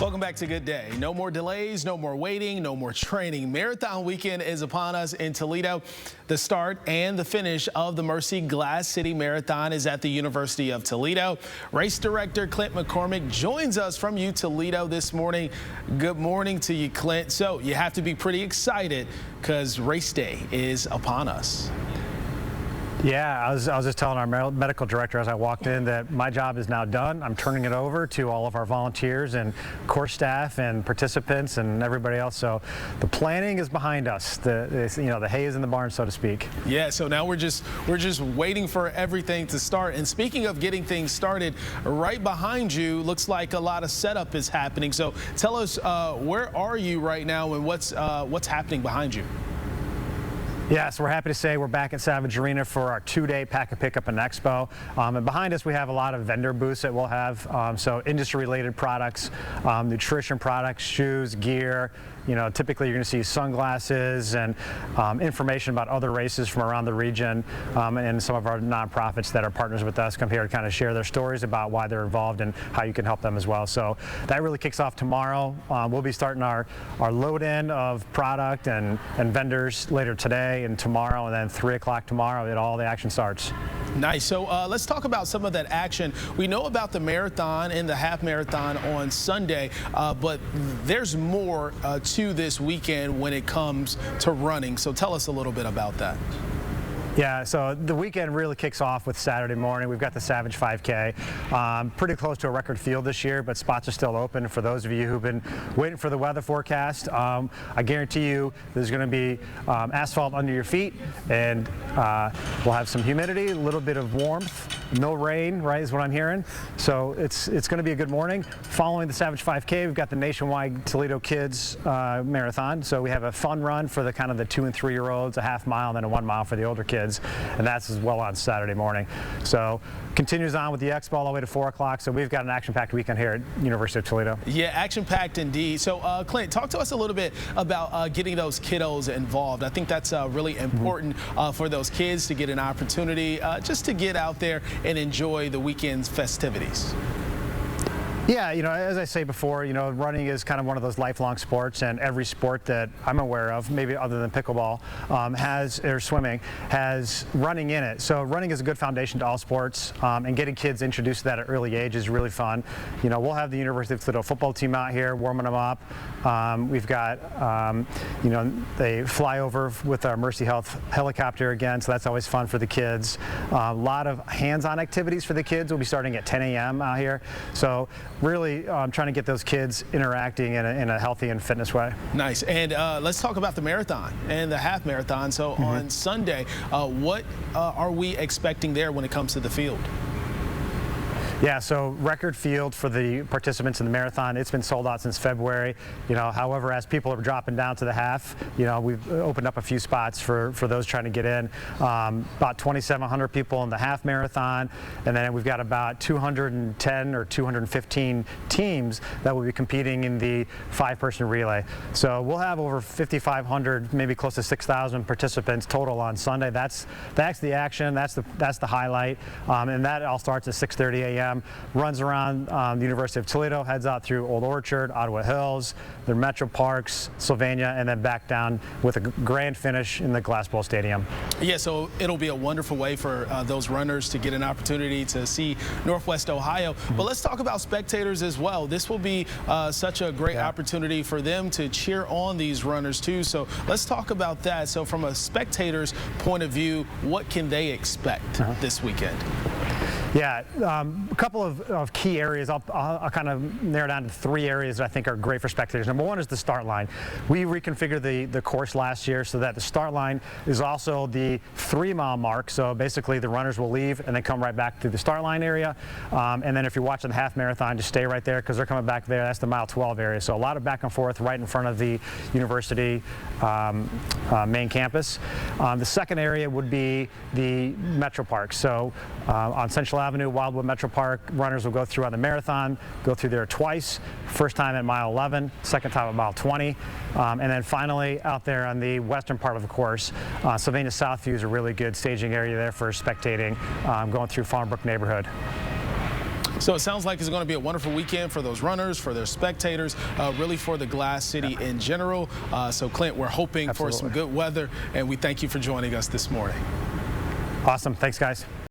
Welcome back to Good Day. No more delays, no more waiting, no more training. Marathon weekend is upon us in Toledo. The start and the finish of the Mercy Glass City Marathon is at the University of Toledo. Race director Clint McCormick joins us from Toledo this morning. Good morning to you, Clint. So you have to be pretty excited because race day is upon us. Yeah, I was just telling our medical director as I walked in that my job is now done. I'm turning it over to all of our volunteers and course staff and participants and everybody else. So the planning is behind us. The hay is in the barn, so to speak. Yeah, so now we're just waiting for everything to start. And speaking of getting things started, right behind you looks like a lot of setup is happening. So tell us, where are you right now and what's happening behind you? Yeah, so we're happy to say we're back at Savage Arena for our two-day Pack a Pickup and Expo. And behind us we have a lot of vendor booths that we'll have. So industry-related products, nutrition products, shoes, gear. You know, typically you're going to see sunglasses and information about other races from around the region, and some of our nonprofits that are partners with us come here to kind of share their stories about why they're involved and how you can help them as well. So that really kicks off tomorrow. We'll be starting our load-in of product and vendors later today and tomorrow, and then 3 o'clock tomorrow all the action starts. Nice. So let's talk about some of that action. We know about the marathon and the half marathon on Sunday, but there's more to this weekend when it comes to running. So tell us a little bit about that. Yeah, so the weekend really kicks off with Saturday morning. We've got the Savage 5K. Pretty close to a record field this year, but spots are still open for those of you who've been waiting for the weather forecast. I guarantee you there's going to be asphalt under your feet, and we'll have some humidity, a little bit of warmth, no rain, right, is what I'm hearing. So it's going to be a good morning. Following the Savage 5K, we've got the nationwide Toledo Kids Marathon. So we have a fun run for the kind of the 2- and 3-year-olds, a half mile, and then a 1 mile for the older kids. And that's as well on Saturday morning. So continues on with the expo all the way to 4 o'clock. So we've got an action-packed weekend here at University of Toledo. Yeah, action-packed indeed. So Clint, talk to us a little bit about getting those kiddos involved. I think that's really important for those kids to get an opportunity just to get out there and enjoy the weekend's festivities. Yeah, you know, as I say before, you know, running is kind of one of those lifelong sports, and every sport that I'm aware of, maybe other than pickleball, or swimming, has running in it. So running is a good foundation to all sports, and getting kids introduced to that at an early age is really fun. You know, we'll have the University of Toledo football team out here warming them up. We've got, you know, they fly over with our Mercy Health helicopter again, so that's always fun for the kids. A lot of hands-on activities for the kids. We'll be starting at 10 a.m. out here. So really trying to get those kids interacting in a healthy and fitness way. Nice. And let's talk about the marathon and the half marathon. So on Sunday, what are we expecting there when it comes to the field? Yeah, so record field for the participants in the marathon. It's been sold out since February. You know, however, as people are dropping down to the half, you know, we've opened up a few spots for those trying to get in. About 2,700 people in the half marathon, and then we've got about 210 or 215 teams that will be competing in the 5-person relay. So we'll have over 5,500, maybe close to 6,000 participants total on Sunday. That's the action. That's the highlight, and that all starts at 6:30 a.m. Runs around the University of Toledo, heads out through Old Orchard, Ottawa Hills, the Metro Parks, Sylvania, and then back down with a grand finish in the Glass Bowl Stadium. Yeah, so it'll be a wonderful way for those runners to get an opportunity to see Northwest Ohio. But let's talk about spectators as well. This will be such a great opportunity for them to cheer on these runners too. So let's talk about that. So from a spectator's point of view, what can they expect this weekend? Yeah, a couple of key areas. I'll kind of narrow down to 3 areas that I think are great for spectators. Number 1 is the start line. We reconfigured the course last year so that the start line is also the 3-mile mark. So basically the runners will leave and then come right back to the start line area. And then if you're watching the half marathon, just stay right there because they're coming back there. That's the mile 12 area. So a lot of back and forth right in front of the university main campus. The second area would be the Metro Park. So on Central Avenue, Wildwood Metro Park, runners will go through on the marathon, go through there twice. First time at mile 11, second time at mile 20. And then finally out there on the western part of the course, Sylvania Southview is a really good staging area there for spectating, going through Farmbrook neighborhood. So it sounds like it's going to be a wonderful weekend for those runners, for their spectators, really for the Glass City in general. So Clint, we're hoping for some good weather, and we thank you for joining us this morning. Awesome. Thanks, guys.